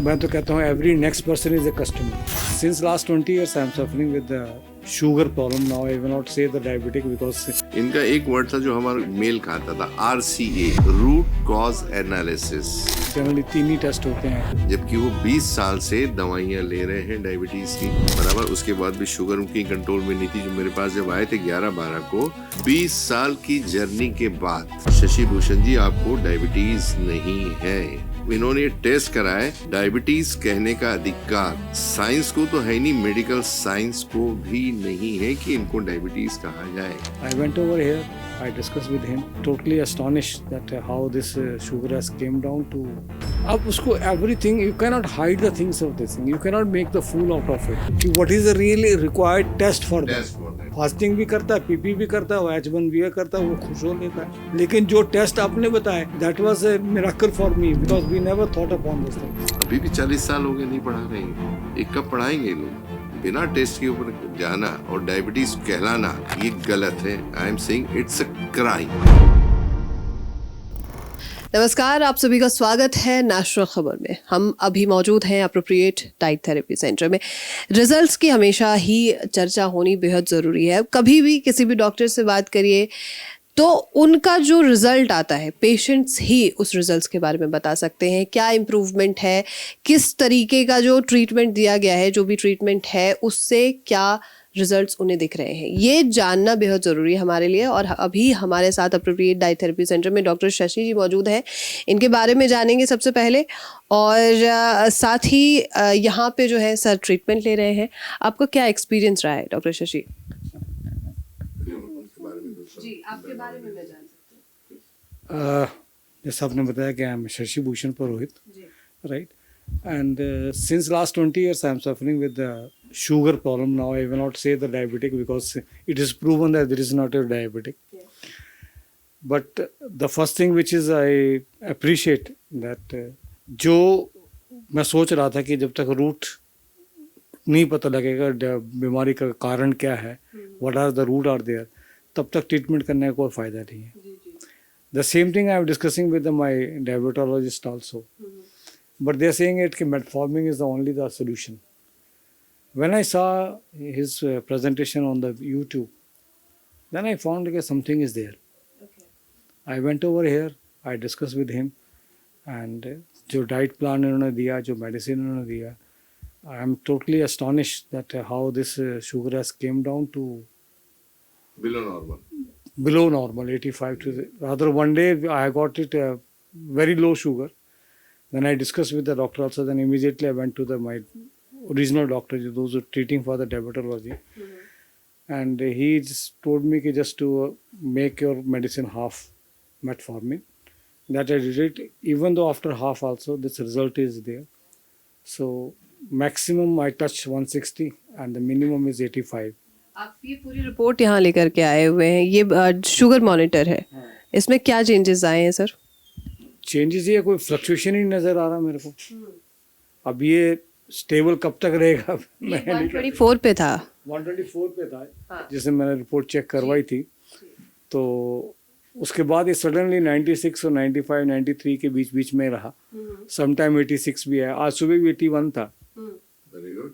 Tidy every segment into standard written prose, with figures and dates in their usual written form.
मैं तो कहता हूँ every next person is a customer. Since last 20 years I am suffering with the sugar problem. Now I will not say the diabetic because इनका एक word था जो हमारा मेल खाता था, RCA, root cause analysis. Generally 3 ही test होते हैं. जबकि वो 20 साल से दवाइयाँ ले रहे हैं डायबिटीज की, बराबर. उसके बाद भी शुगर उनकी कंट्रोल में नहीं थी. जो मेरे पास जब आए थे 11-12 को, 20 साल की जर्नी के बाद, शशि भूषण जी आपको डायबिटीज नहीं है. इन्होंने टेस्ट कराए. डायबिटीज कहने का अधिकार साइंस को तो है नहीं, मेडिकल साइंस को भी नहीं है कि इनको डायबिटीज कहा जाए. I went over here. I discussed with him. Totally astonished that how this sugar has came down to. अब उसको everything you cannot hide the things of this thing. You cannot make the fool out of it. कि what is the really required test for that? Fasting भी करता है, PP भी करता है, H1B करता है, वो खुश हो लेता है. लेकिन जो टेस्ट आपने बताए, that was a miracle for me because we never thought upon this thing. अभी भी 40 साल हो गए नहीं पढ़ा रहे हैं. एक कब पढ़ाएंगे लोग? बिना टेस्ट के ऊपर जाना और डायबिटीज कहलाना ये गलत है. I am saying it's a crime. नमस्कार, आप सभी का स्वागत है नेशनल खबर में. हम अभी मौजूद हैं अप्रोप्रिएट डाइट थेरेपी सेंटर में. रिजल्ट्स की हमेशा ही चर्चा होनी बेहद ज़रूरी है. कभी भी किसी भी डॉक्टर से बात करिए तो उनका जो रिज़ल्ट आता है, पेशेंट्स ही उस रिज़ल्ट्स के बारे में बता सकते हैं. क्या इम्प्रूवमेंट है, किस तरीके का जो ट्रीटमेंट दिया गया है, जो भी ट्रीटमेंट है उससे क्या रिजल्ट्स उन्हें दिख रहे हैं, ये जानना बेहद ज़रूरी है हमारे लिए. और अभी हमारे साथ अप्रोप्रिएट डाइट थेरेपी सेंटर में डॉक्टर शशि जी मौजूद हैं. इनके बारे में जानेंगे सबसे पहले, और साथ ही यहाँ पे जो है सर ट्रीटमेंट ले रहे हैं. आपका क्या एक्सपीरियंस रहा है डॉक्टर शशि? जी, आपके बारे में मैं जान सकती हूँ. जैसा आपने बताया कि I am Shashi Bhushan Purohit, right. And since last 20 years I am suffering with the sugar problem. Now I will not say the diabetic because it is proven that there is not a diabetic. Yes. But the first thing which is I appreciate that जो मैं सोच रहा था कि जब तक root नहीं पता लगेगा बीमारी का कारण क्या है, what are the root are there, तब तक ट्रीटमेंट करने का कोई फ़ायदा नहीं है. The same thing I am discussing with my diabetologist also. But they are saying it कि metformin is the only the solution. When I saw his presentation on the YouTube, then I found that something is there. Okay. I went over here, I discussed with him, and जो diet plan उन्होंने दिया, जो medicine उन्होंने दिया, I am totally astonished that how this sugar has came down to below normal 85 to rather one day I got it very low sugar. Then I discussed with the doctor also. Then immediately I went to my original doctor, those who are treating for the diabetology, and he just told me कि just to make your medicine half metformin. That I did it. Even though after half also this result is there. So maximum I touch 160 and the minimum is 85. आप ये पूरी report यहाँ लेकर के आए हुए हैं. ये शुगर मॉनिटर है. इसमें क्या चेंजेस आए हैं सर? चेंजेस ये कोई फ्लक्चुएशन ही नज़र आ रहा मेरे को. अब ये स्टेबल कब तक रहेगा? 124 पे था. 124 पे था. हाँ. जैसे मैंने रिपोर्ट चेक करवाई थी, तो उसके बाद ये सडनली 96 और 95 93 के बीच में रहा. सम टाइम 86 भी है. आज सुबह भी 81 था. Very good.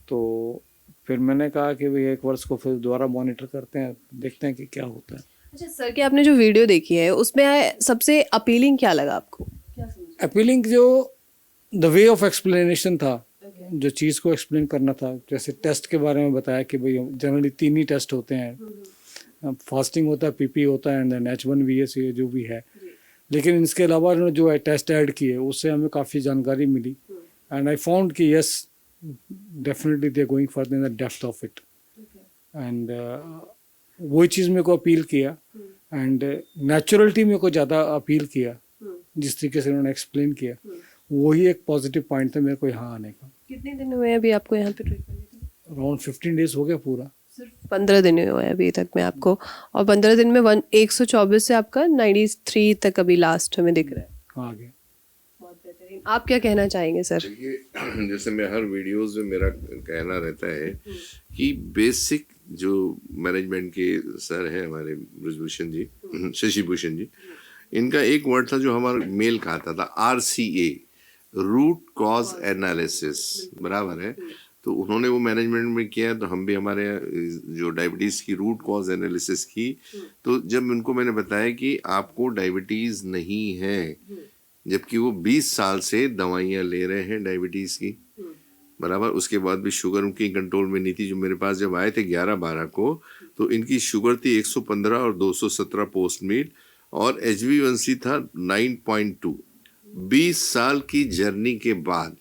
तो फिर मैंने कहा कि भाई एक वर्ष को फिर दोबारा मॉनिटर करते हैं, देखते हैं कि क्या होता है. अच्छा सर, कि आपने जो वीडियो देखी है उसमें सबसे अपीलिंग क्या लगा आपको? अपीलिंग जो द वे ऑफ एक्सप्लेनेशन था. जो चीज़ को एक्सप्लेन करना था, जैसे टेस्ट के बारे में बताया कि भाई जनरली 3 ही टेस्ट होते हैं. फास्टिंग होता है, पीपी होता है, एंड देन H1B जो भी है. लेकिन इसके अलावा उन्होंने जो है टेस्ट ऐड किए, उससे हमें काफ़ी जानकारी मिली. एंड आई फाउंड कि yes definitely they going further in the depth of it. And वही चीज़ मेरे को अपील किया. एंड नेचुरलिटी मेरे को ज़्यादा अपील किया. जिस तरीके से उन्होंने एक्सप्लेन किया, वही एक पॉजिटिव पॉइंट था मेरे को यहाँ आने का. कितने दिन हुए अभी आपको यहाँ पे ट्रीटमेंट? अराउंड 15 डेज हो गया पूरा. सिर्फ 15 दिन हुए हैं अभी तक में आपको, और 15 दिन में 124 से आपका 93 तक अभी लास्ट हमें दिख रहा है. आगे बहुत बेहतरीन. आप क्या कहना चाहेंगे सर? देखिए, जैसे मैं हर वीडियोस में मेरा कहना रहता है कि बेसिक जो मैनेजमेंट के सर हैं हमारे ब्रजभूषण जी, शशि भूषण जी, इनका एक वर्ड था जो हमारा मेल खाता था, RCA, रूट कॉज एनालिसिस, बराबर है। तो उन्होंने वो मैनेजमेंट में किया, तो हम भी हमारे जो डायबिटीज़ की रूट कॉज एनालिसिस की। तो जब उनको मैंने बताया कि आपको डायबिटीज़ नहीं है, जबकि वो 20 साल से दवाइयाँ ले रहे हैं डायबिटीज़ की, बराबर, उसके बाद भी शुगर उनकी कंट्रोल में नहीं थी। जो मेरे पास जब आए थे 11-12 को, तो इनकी शुगर थी 115 और 217 पोस्ट मील, और HbA1c था 9.2। 20 साल की जर्नी के बाद,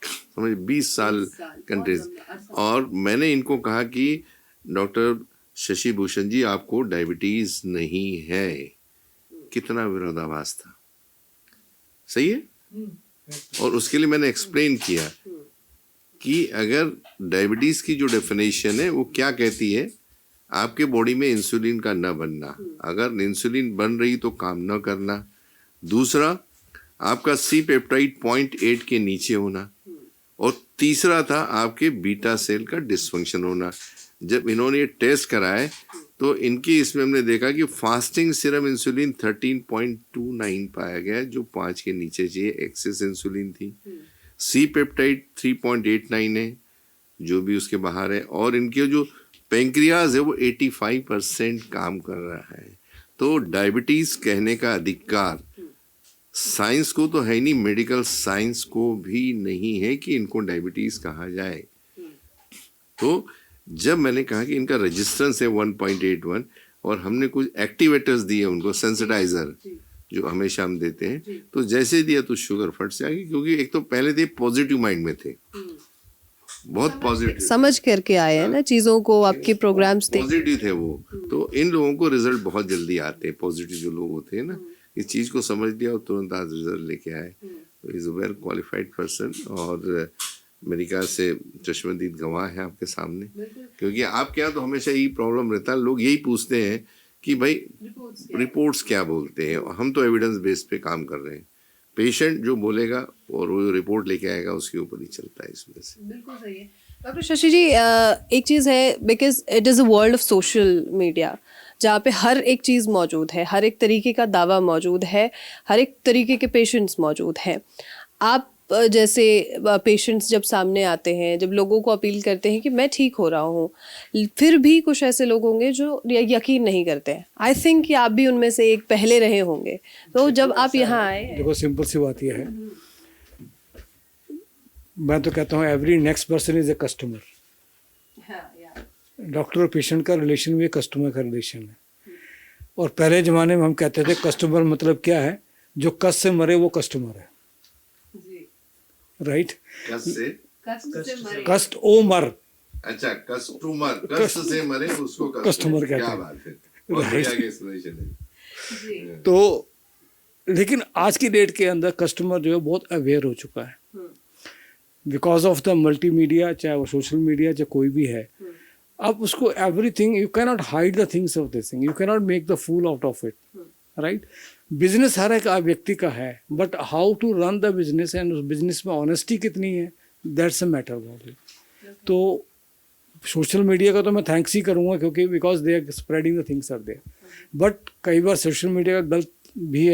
समझ, 20 साल कंट्रीज। और मैंने इनको कहा कि डॉक्टर शशि भूषण जी, आपको डायबिटीज नहीं है। कितना विरोधाभास था, सही है। और उसके लिए मैंने एक्सप्लेन किया कि अगर डायबिटीज की जो डेफिनेशन है वो क्या कहती है, आपके बॉडी में इंसुलिन का न बनना, अगर इंसुलिन बन रही तो काम न करना। दूसरा, आपका सी पेप्टाइड 0.8 के नीचे होना, और तीसरा था आपके बीटा सेल का डिसफंक्शन होना। जब इन्होंने ये टेस्ट कराए तो इनकी इसमें हमने देखा कि फास्टिंग सीरम इंसुलिन 13.29 पाया गया, जो 5 के नीचे चाहिए, एक्सेस इंसुलिन थी। सी पेप्टाइड 3.89 है, जो भी उसके बाहर है, और इनके जो पेंक्रियाज है वो 85% काम कर रहा है। तो डायबिटीज कहने का अधिकार साइंस को तो है नहीं, मेडिकल साइंस को भी नहीं है कि इनको डायबिटीज कहा जाए। तो जब मैंने कहा कि इनका रेजिस्टेंस है 1.81, और हमने कुछ एक्टिवेटर्स दिए उनको, सेंसिटाइजर जो हमेशा हम देते हैं, तो जैसे दिया तो शुगर फट से आ गई, क्योंकि एक तो पहले थे पॉजिटिव माइंड में थे, बहुत पॉजिटिव समझ करके आए हैं ना चीजों को, आपके प्रोग्राम्स थे, पॉजिटिव थे वो। तो इन लोगों को रिजल्ट बहुत जल्दी आते हैं, पॉजिटिव जो लोग होते हैं ना, इस चीज को समझ लिया और तुरंत आज रिजल्ट लेके आए। तो is a well qualified person, और मेरी ख्याल से चश्मदीद गवाह है आपके सामने। क्योंकि आपके यहाँ तो हमेशा यही प्रॉब्लम रहता है, लोग यही पूछते हैं कि भाई रिपोर्ट्स क्या बोलते हैं। हम तो एविडेंस बेस पे काम कर रहे हैं, पेशेंट जो बोलेगा और वो रिपोर्ट लेके आएगा उसके ऊपर ही चलता है इसमें से। बिल्कुल सही है। डॉक्टर शशि जी, एक चीज़ है, because it is a world of social media, जहाँ पे हर एक चीज़ मौजूद है, हर एक तरीके का दावा मौजूद है, हर एक तरीके के पेशेंट्स मौजूद हैं। आप जैसे पेशेंट्स जब सामने आते हैं, जब लोगों को अपील करते हैं कि मैं ठीक हो रहा हूँ, फिर भी कुछ ऐसे लोग होंगे जो यकीन नहीं करते हैं। आई थिंक कि आप भी उनमें से एक पहले रहे होंगे। तो जब आप यहाँ आए, देखो सिंपल सी बात यह है, मैं तो कहता हूँ every next person is a customer. Doctor और पेशेंट का रिलेशन भी कस्टमर का रिलेशन है। और पहले ज़माने में हम कहते थे कस्टमर मतलब क्या है, जो कष्ट से मरे वो कस्टमर है, राइट। कष्ट ओ मर, अच्छा, कस्टमर, कष्ट से मरे उसको कस्टमर कहते हैं। क्या बात है, बहुत बढ़िया एक्सप्लेनेशन है। तो लेकिन आज की डेट के अंदर कस्टमर जो है बहुत अवेयर हो चुका है, बिकॉज ऑफ द मल्टीमीडिया, चाहे वो सोशल मीडिया चाहे कोई भी है। अब उसको everything, you can not hide the things of this thing, you can not make the fool out of it, right. Business हर एक व्यक्ति का है, but how to run the business and उस बिजनेस में ऑनेस्टी कितनी है, that's a matter about it. तो सोशल मीडिया का तो मैं थैंक्स ही करूँगा, क्योंकि because they are spreading the things are there. But कई बार सोशल मीडिया का गलत भी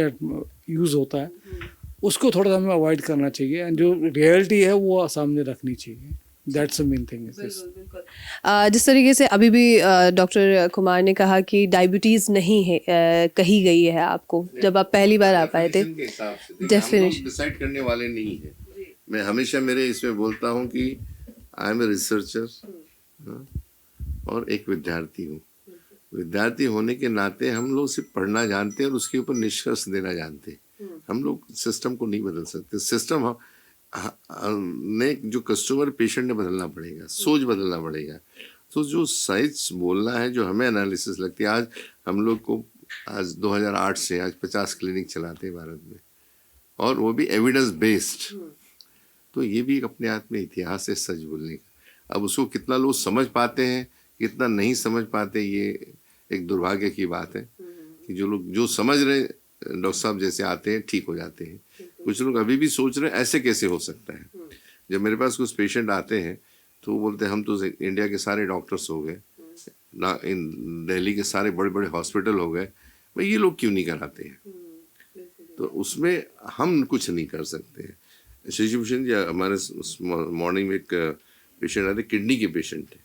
यूज़ होता है, उसको थोड़ा सा हमें अवॉइड करना चाहिए, एंड जो रियलिटी है वो सामने रखनी चाहिए। That's the main thing. जिस तरीके से अभी भी डॉक्टर कुमार ने कहा कि डायबिटीज़ नहीं है, कही गई है आपको जब आप पहली बार आ पाए थे, डेफिनेशन डिसाइड करने वाले नहीं है। मैं हमेशा मेरे इसमें बोलता हूँ कि आई एम ए रिसर्चर और एक विद्यार्थी हूँ। विद्यार्थी होने के नाते हम लोग सिर्फ पढ़ना जानते हैं और उसके ऊपर निष्कर्ष देना जानते हैं। हम लोग सिस्टम को नहीं बदल सकते। सिस्टम ने जो कस्टमर पेशेंट ने बदलना पड़ेगा, सोच बदलना पड़ेगा। तो जो साइंस बोलना है, जो हमें एनालिसिस लगती है, आज हम लोग को आज 2008 से आज 50 क्लिनिक चलाते हैं भारत में, और वो भी एविडेंस बेस्ड। तो ये भी अपने आप में इतिहास है सच बोलने का। अब उसको कितना लोग समझ पाते हैं, कितना नहीं समझ पाते, ये एक दुर्भाग्य की बात है कि जो लोग जो समझ रहे डॉक्टर साहब जैसे आते हैं ठीक हो जाते हैं। कुछ लोग अभी भी सोच रहे हैं ऐसे कैसे हो सकता है। जब मेरे पास कुछ पेशेंट आते हैं तो वो बोलते हैं हम तो इंडिया के सारे डॉक्टर्स हो गए ना, इन दिल्ली के सारे बड़े बड़े हॉस्पिटल हो गए, भाई ये लोग क्यों नहीं कराते हैं। तो उसमें हम कुछ नहीं कर सकते हैं। शशि भूषण जी हमारे मॉर्निंग में एक पेशेंट आए थे, किडनी के पेशेंट थे।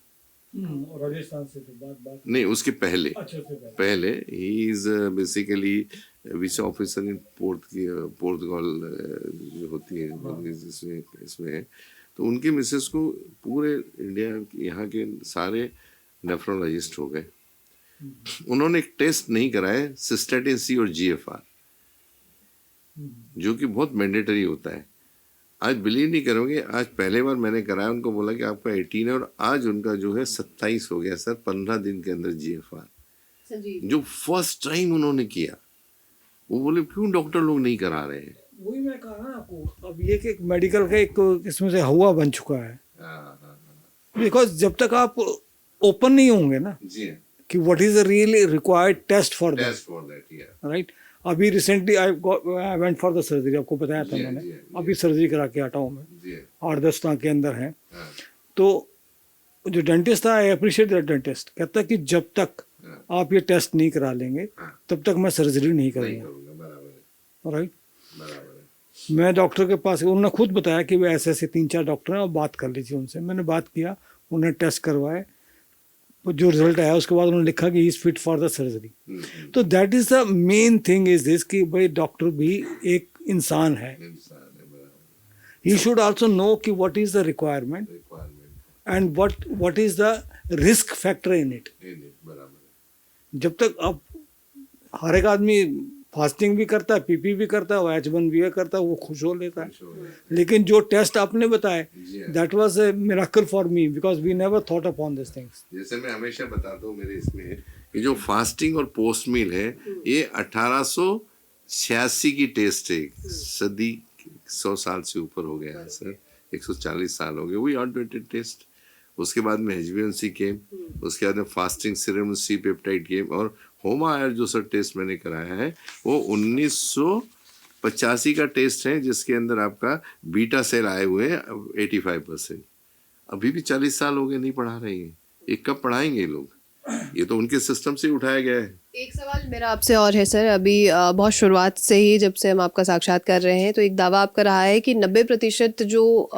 राजस्थान से थे, बात नहीं, उसके पहले अच्छा से पहले he is basically visa officer in Portugal जो होती है इसमें है। तो उनके मिसेस को पूरे इंडिया यहाँ के सारे नेफ्रोलॉजिस्ट हो गए। उन्होंने एक टेस्ट नहीं कराया, सिस्टेटिन सी और GFR, जो कि बहुत मैंडेटरी होता है। आज बिलीव नहीं करोगे, आज पहले बार मैंने कराया, उनको बोला कि आपका 18 है और आज उनका जो है 27 हो गया सर, 15 दिन के अंदर GFR, जो फर्स्ट टाइम उन्होंने किया। वो बोले क्यों डॉक्टर लोग नहीं करा रहे हैं? वही मैं कहा ना आपको, अब ये कि एक मेडिकल का एक इसमें से हवा बन चुका है, बिकॉज जब तक आप ओपन नहीं होंगे ना जी कि what is the really required test for that, test for that, right. अभी recently I went for the surgery, आपको बताया था मैंने, अभी सर्जरी करा के हटा हूँ मैं, 8-10 साल के अंदर है। तो जो डेंटिस्ट था, आई अप्रिशिएट दैट डेंटिस्ट, कहता कि जब तक आप ये टेस्ट नहीं करा लेंगे तब तक मैं सर्जरी नहीं करूँगा, राइट। मैं डॉक्टर के पास, उन्होंने खुद बताया कि वे ऐसे ऐसे 3-4 डॉक्टर हैं, और बात कर लीजिए उनसे। मैंने बात किया, उन्होंने टेस्ट करवाए, जो रिजल्ट आया उसके बाद उन्होंने लिखा कि he is fit for the surgery. तो that is the main thing is this कि भाई डॉक्टर भी एक इंसान है, ही शुड आल्सो नो कि what is the requirement and what is the risk factor in it. जब तक अब हर एक आदमी फास्टिंग भी करता है, पीपी भी करता है, H1B करता है, वो खुश हो लेता है। लेकिन जो टेस्ट आपने बताए, that was a miracle for me, because we never thought upon this things. जैसे मैं हमेशा बताता हूँ मेरे इसमें, ये जो फास्टिंग और पोस्ट मील है, ये 1886 की टेस्ट है, सदी 100 साल से ऊपर हो गया है सर, 140 साल हो गए। We outdated test. उसके बाद में HbA1c केम, उसके बाद में fasting serum C peptide came, और होमा जो सर टेस्ट मैंने कराया है वो 1985 का टेस्ट है, जिसके अंदर आपका बीटा सेल आए हुए हैं 85%। अभी भी 40 साल हो गए, नहीं पढ़ा रहे हैं। ये कब पढ़ाएंगे ये लोग? ये तो उनके सिस्टम से उठाया गया है। एक सवाल मेरा आपसे और है सर, अभी बहुत शुरुआत से ही जब से हम आपका साक्षात कर रहे हैं, तो एक दावा आपका रहा है कि 90% जो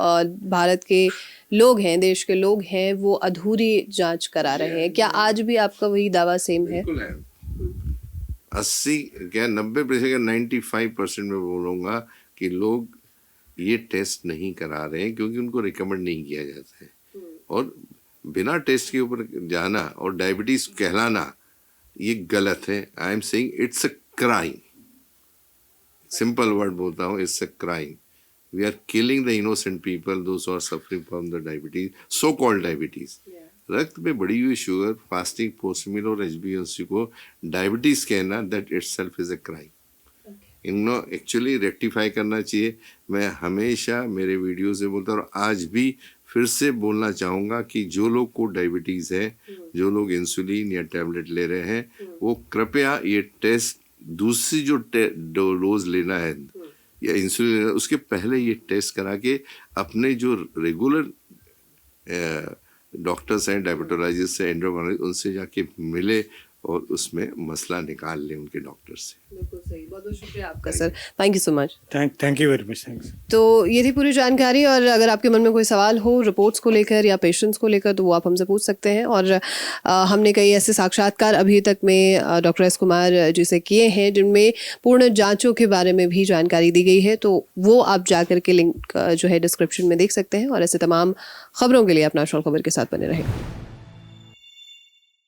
भारत के लोग हैं, देश के लोग हैं, वो अधूरी जांच करा रहे हैं। क्या आज भी आपका वही दावा सेम है? बिल्कुल है। 80 क्या 90%, 95% में बोलूँगा कि लोग ये टेस्ट नहीं करा रहे हैं क्योंकि उनको रिकमेंड नहीं किया जाता है। और बिना टेस्ट के ऊपर जाना और डायबिटीज कहलाना ये गलत है। I am saying it's a crime. Simple word बोलता हूँ, it's a crime. We are killing the innocent people, those who are suffering from the diabetes, so called diabetes. रक्त में बढ़ी हुई शुगर, फास्टिंग, पोस्ट मील और HbA1c को diabetes कहना, that itself is a crime. इनको एक्चुअली रेक्टिफाई करना चाहिए। मैं हमेशा मेरे वीडियोस में बोलता हूँ और आज भी फिर से बोलना चाहूँगा कि जो लोग को डायबिटीज़ है, जो लोग इंसुलिन या टैबलेट ले रहे हैं, वो कृपया ये टेस्ट, दूसरी जो डोज लेना है या इंसुलिन लेना, उसके पहले ये टेस्ट करा के अपने जो रेगुलर डॉक्टर्स हैं, डायबिटोलॉजिस्ट हैं, एंडोक्राइनोलॉजिस्ट, उनसे जाके मिले और उसमें मसला निकाल लें उनके डॉक्टर से। बिल्कुल सही, बहुत बहुत शुक्रिया आपका sir, thank you so much. Thank you very much, thanks. तो ये थी पूरी जानकारी, और अगर आपके मन में कोई सवाल हो रिपोर्ट्स को लेकर या पेशेंट्स को लेकर, तो वो आप हमसे पूछ सकते हैं। और हमने कई ऐसे साक्षात्कार अभी तक में डॉक्टर एस कुमार जी से किए हैं जिनमें पूर्ण जांचों के बारे में भी जानकारी दी गई है, तो वो आप जाकर के लिंक जो है डिस्क्रिप्शन में देख सकते हैं। और ऐसे तमाम खबरों के लिए आप नेशनल खबर के साथ बने रहें।